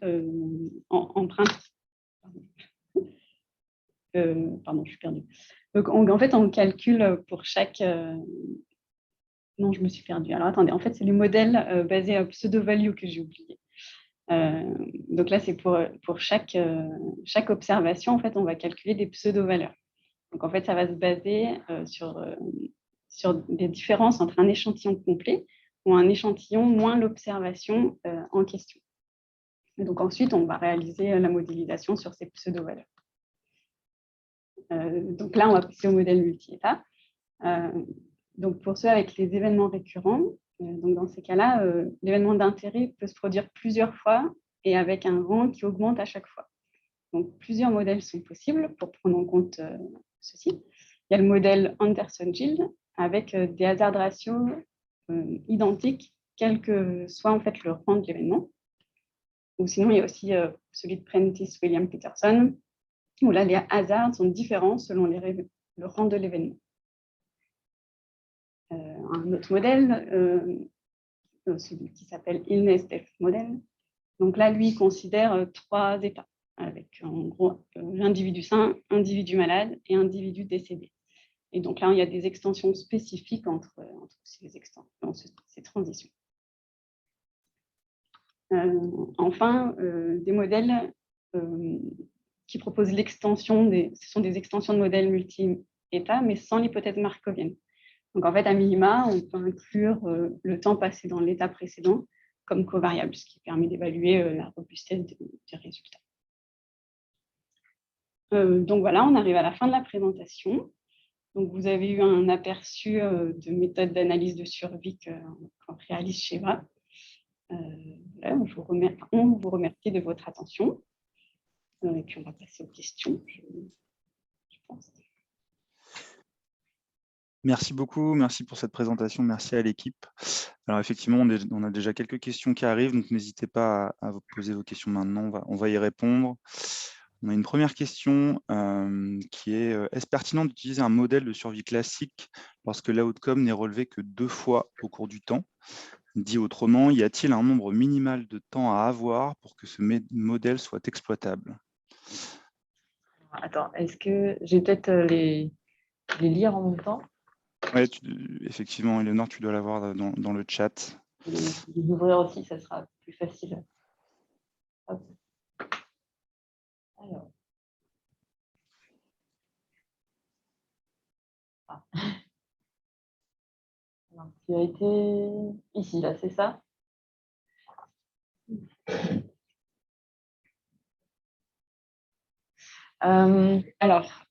en principe, pardon, je suis perdue. Donc en fait, on calcule pour chaque. Non, je me suis perdue. Alors attendez, en fait, c'est les modèles basés à pseudo-value que j'ai oublié. Donc là, c'est pour chaque observation, en fait, on va calculer des pseudo-valeurs. Donc en fait, ça va se baser sur des différences entre un échantillon complet ou un échantillon moins l'observation en question. Et donc ensuite, on va réaliser la modélisation sur ces pseudo-valeurs. Donc là, on va passer au modèle multi-état. Donc pour ceux avec les événements récurrents, donc dans ces cas-là, l'événement d'intérêt peut se produire plusieurs fois et avec un rang qui augmente à chaque fois. Donc plusieurs modèles sont possibles pour prendre en compte ceci. Il y a le modèle Anderson-Gill avec des hazard ratios identiques, quel que soit en fait le rang de l'événement. Ou sinon, il y a aussi celui de Prentice-Williams-Peterson, où là, les hasards sont différents selon le rang de l'événement. Un autre modèle, celui qui s'appelle Illness-Death Model. Donc là, lui, il considère 3 états, avec en gros l'individu sain, individu malade et individu décédé. Et donc là, il y a des extensions spécifiques entre ces transitions. Enfin, des modèles qui proposent l'extension, ce sont des extensions de modèles multi-états, mais sans l'hypothèse markovienne. Donc en fait, à minima, on peut inclure le temps passé dans l'état précédent comme covariable, ce qui permet d'évaluer la robustesse des résultats. Donc voilà, on arrive à la fin de la présentation. Donc vous avez eu un aperçu de méthodes d'analyse de survie qu'on réalise chez EVA. Voilà, on vous remercie de votre attention. Et puis on va passer aux questions, je pense. Merci beaucoup, merci pour cette présentation, merci à l'équipe. Alors effectivement, on a déjà quelques questions qui arrivent, donc n'hésitez pas à vous poser vos questions maintenant, on va y répondre. On a une première question qui est est-ce pertinent d'utiliser un modèle de survie classique lorsque l'outcome n'est relevé que 2 fois au cours du temps? Dit autrement, y a-t-il un nombre minimal de temps à avoir pour que ce modèle soit exploitable? Attends, est-ce que j'ai peut-être les lire en même temps? Oui, effectivement, Éléonore, tu dois l'avoir dans le chat. Les ouvrir aussi, ça sera plus facile. Hop. Alors. Ah. Alors, qui a été ici, là, c'est ça? Alors,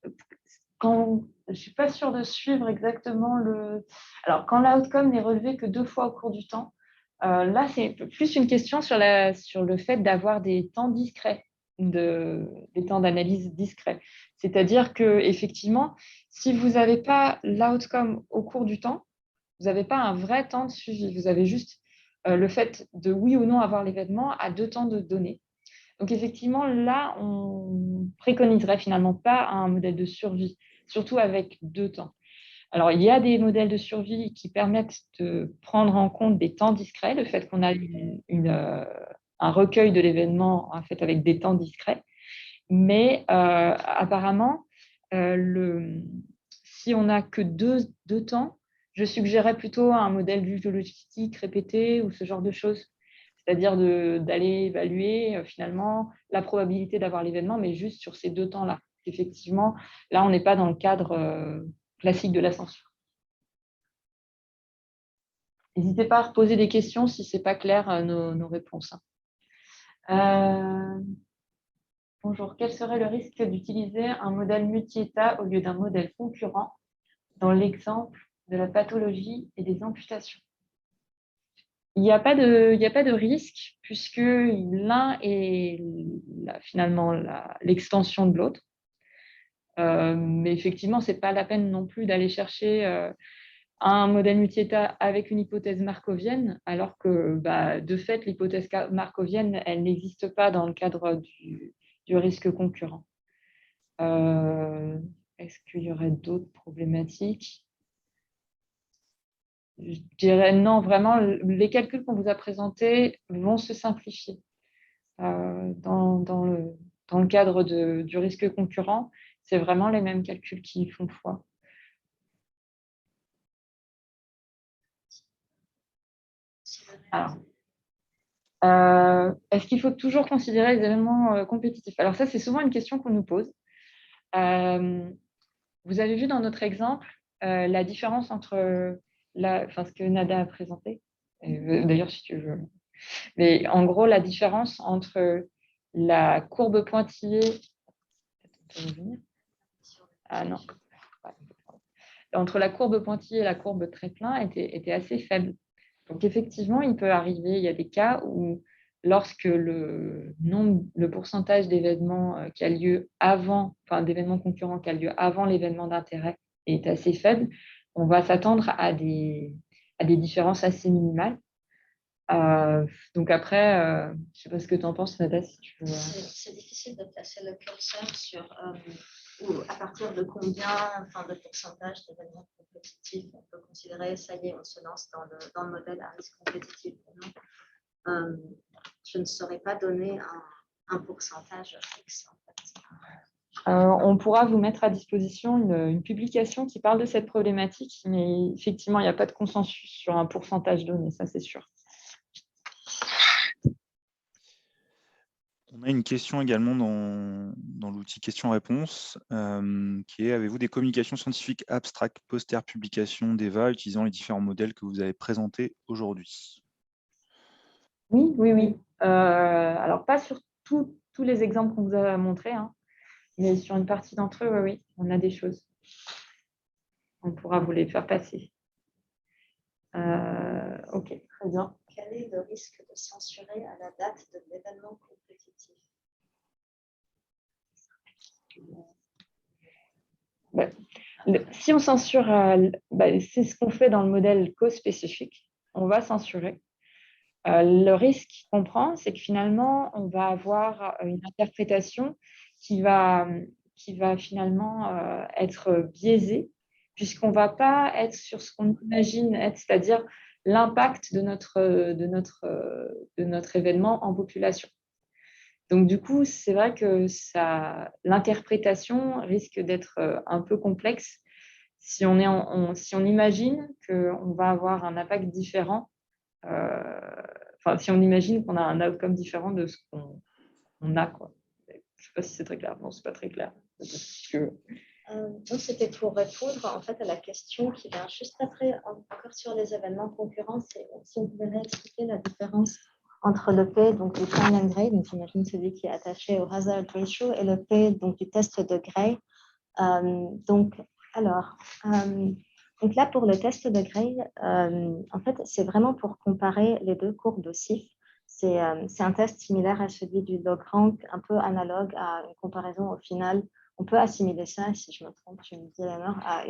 quand je ne suis pas sûre de suivre exactement le... Alors, quand l'outcome n'est relevé que 2 fois au cours du temps, là, c'est plus une question sur le fait d'avoir des temps discrets, des temps d'analyse discrets. C'est-à-dire qu'effectivement, si vous n'avez pas l'outcome au cours du temps, vous n'avez pas un vrai temps de suivi. Vous avez juste le fait de oui ou non avoir l'événement à 2 temps de données. Donc, effectivement, là, on préconiserait finalement pas un modèle de survie, surtout avec 2 temps. Alors, il y a des modèles de survie qui permettent de prendre en compte des temps discrets, le fait qu'on a un recueil de l'événement en fait, avec des temps discrets. Mais apparemment, si on n'a que deux temps, je suggérerais plutôt un modèle juge de logistique répété ou ce genre de choses. C'est-à-dire d'aller évaluer finalement la probabilité d'avoir l'événement, mais juste sur ces 2 temps-là. Effectivement, là, on n'est pas dans le cadre classique de la censure. N'hésitez pas à reposer des questions si ce n'est pas clair nos réponses. Bonjour, quel serait le risque d'utiliser un modèle multi-état au lieu d'un modèle concurrent dans l'exemple de la pathologie et des amputations? Il n'y a pas de risque puisque l'un est finalement l'extension de l'autre. Mais effectivement, ce n'est pas la peine non plus d'aller chercher un modèle multi-état avec une hypothèse markovienne, alors que de fait, l'hypothèse markovienne, elle n'existe pas dans le cadre du risque concurrent. Est-ce qu'il y aurait d'autres problématiques? Je dirais non, vraiment, les calculs qu'on vous a présentés vont se simplifier dans le cadre du risque concurrent. C'est vraiment les mêmes calculs qui font foi. Alors, est-ce qu'il faut toujours considérer les événements compétitifs? Alors ça, c'est souvent une question qu'on nous pose. Vous avez vu dans notre exemple la différence entre ce que Nada a présenté. D'ailleurs, si tu veux. Mais en gros, la différence entre la courbe pointillée. Ah non. Entre la courbe pointillée et la courbe trait plein était assez faible. Donc effectivement, il peut arriver, il y a des cas où lorsque le pourcentage d'événements qui a lieu avant, enfin d'événements concurrents qui a lieu avant l'événement d'intérêt est assez faible, on va s'attendre à des différences assez minimales. Donc après, je ne sais pas ce que tu en penses, Nada, si tu veux. C'est difficile de placer le curseur sur à partir de combien, de pourcentage d'événements compétitifs on peut considérer, ça y est, on se lance dans le modèle à risque compétitif. Je ne saurais pas donner un pourcentage fixe, en fait. On pourra vous mettre à disposition une publication qui parle de cette problématique, mais effectivement, il n'y a pas de consensus sur un pourcentage donné, ça c'est sûr. On a une question également dans l'outil questions-réponses qui est: avez-vous des communications scientifiques abstractes post-publication d'EVA utilisant les différents modèles que vous avez présentés aujourd'hui? Oui. Alors, pas sur tous les exemples qu'on vous a montrés, hein, mais sur une partie d'entre eux, oui, on a des choses. On pourra vous les faire passer. Ok, très bien. Quel est le risque de censurer à la date de l'événement compétitif? Si on censure, c'est ce qu'on fait dans le modèle co-spécifique, on va censurer. Le risque qu'on prend, c'est que finalement, on va avoir une interprétation qui va finalement être biaisée, puisqu'on ne va pas être sur ce qu'on imagine être, c'est-à-dire l'impact de notre événement en population. Donc, du coup, c'est vrai que l'interprétation risque d'être un peu complexe si on imagine qu'on va avoir un impact différent. Si on imagine qu'on a un outcome différent de ce qu'on a, quoi. Je ne sais pas si c'est très clair. Non, c'est pas très clair. Donc, c'était pour répondre en fait à la question qui vient juste après, encore sur les événements concurrents. C'est si on pouvait expliquer la différence entre le P, donc du fine and gray, donc j'imagine celui qui est attaché au hazard ratio, et le P, donc du test de Gray. Donc là, pour le test de Gray, en fait, c'est vraiment pour comparer les deux courbes de CIF. C'est un test similaire à celui du log-rank, un peu analogue à une comparaison au final. On peut assimiler ça, si je me trompe, je me dis l'erreur, à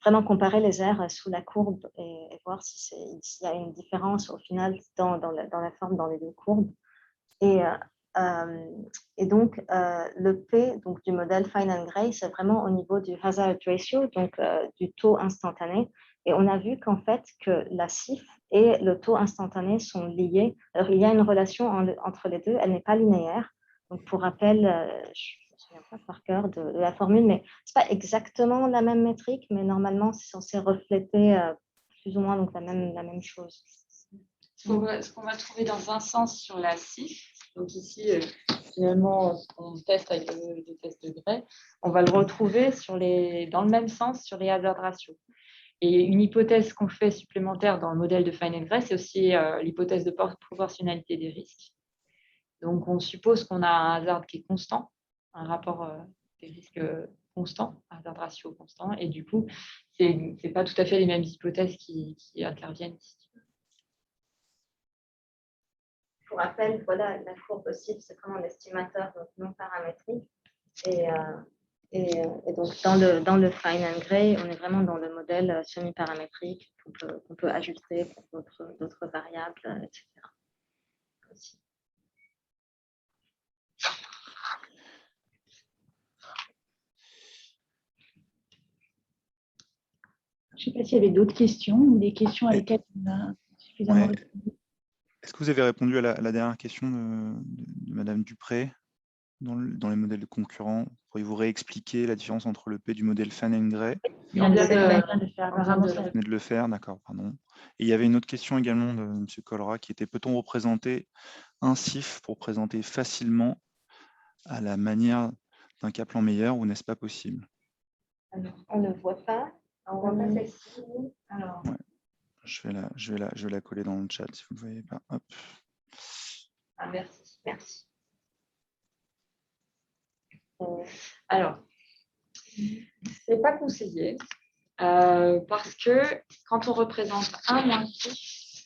vraiment comparer les aires sous la courbe et voir s'il y a une différence au final dans la forme dans les deux courbes. Et donc, le P donc, du modèle Fine and Gray, c'est vraiment au niveau du hazard ratio, donc du taux instantané. Et on a vu qu'en fait, que la CIF et le taux instantané sont liés. Alors, il y a une relation entre les deux, elle n'est pas linéaire. Donc, pour rappel, je ne me souviens pas par cœur de la formule, mais ce n'est pas exactement la même métrique, mais normalement, c'est censé refléter plus ou moins donc, la même chose. Ce qu'on va trouver dans un sens sur la CIF, donc ici, finalement, on teste avec le test de Gray, on va le retrouver dans le même sens sur les hazard ratios. Et une hypothèse qu'on fait supplémentaire dans le modèle de Fine and Gray, c'est aussi l'hypothèse de proportionnalité des risques. Donc, on suppose qu'on a un hazard qui est constant, un rapport des risques constant, un hazard ratio constant. Et du coup, ce n'est pas tout à fait les mêmes hypothèses qui interviennent ici. Pour rappel, voilà, la courbe possible, c'est vraiment l'estimateur non paramétrique. Et donc, dans le fine and gray, on est vraiment dans le modèle semi-paramétrique qu'on peut ajuster pour d'autres variables, etc. Aussi. Je ne sais pas s'il y avait d'autres questions ou des questions à lesquelles on a suffisamment répondu. Est-ce que vous avez répondu à la dernière question de Madame Dupré dans les modèles concurrents? Pourriez-vous réexpliquer la différence entre le P du modèle Fan and Gray? On vient de le faire, d'accord, pardon. Et il y avait une autre question également de M. Colra qui était: peut-on représenter un CIF pour présenter facilement à la manière d'un Kaplan-Meier ou n'est-ce pas possible? Alors, on ne voit pas. On voit pas celle-ci. Alors. Ouais. Je vais la coller dans le chat si vous ne le voyez pas. Hop. Ah, merci. Merci. Alors, ce n'est pas conseillé parce que quand on représente un moins CIF,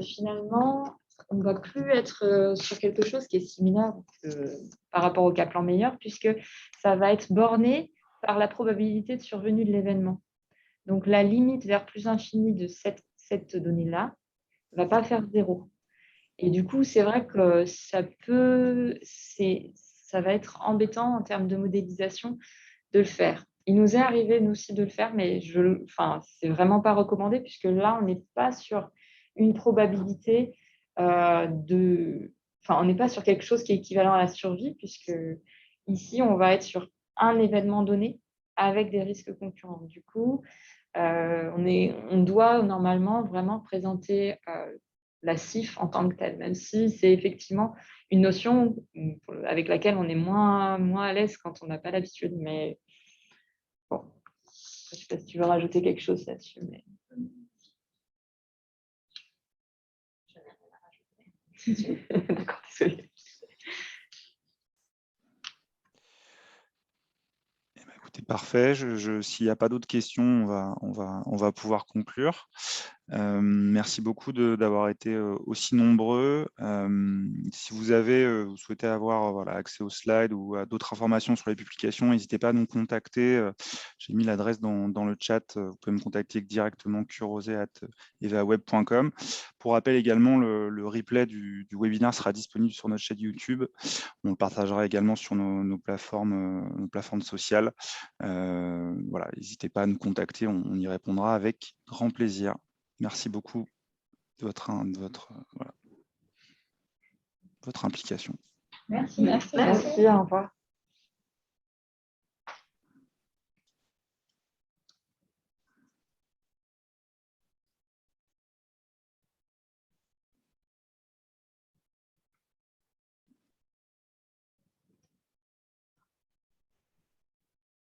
finalement, on ne va plus être sur quelque chose qui est similaire par rapport au Kaplan-Meier, puisque ça va être borné par la probabilité de survenue de l'événement. Donc, la limite vers plus infini de cette donnée-là ne va pas faire 0. Et du coup, c'est vrai que ça va être embêtant en termes de modélisation de le faire. Il nous est arrivé, nous aussi, de le faire, mais c'est vraiment pas recommandé, puisque là, on n'est pas sur une probabilité on n'est pas sur quelque chose qui est équivalent à la survie, puisque ici, on va être sur un événement donné avec des risques concurrents. Du coup, on doit normalement vraiment présenter la CIF en tant que telle, même si c'est effectivement une notion avec laquelle on est moins à l'aise quand on n'a pas l'habitude. Mais bon, je ne sais pas si tu veux rajouter quelque chose là-dessus. Mais... Je n'ai rien à rajouter. D'accord, désolée. C'est parfait. S'il n'y a pas d'autres questions, on va pouvoir conclure. Merci beaucoup d'avoir été aussi nombreux. Si vous souhaitez avoir accès aux slides ou à d'autres informations sur les publications, n'hésitez pas à nous contacter. J'ai mis l'adresse dans le chat. Vous pouvez me contacter directement kurose@evaweb.com. Pour rappel également, le replay du webinaire sera disponible sur notre chaîne YouTube. On le partagera également sur nos plateformes sociales. Voilà, n'hésitez pas à nous contacter, on y répondra avec grand plaisir. Merci beaucoup de votre implication. Merci. Merci, au revoir.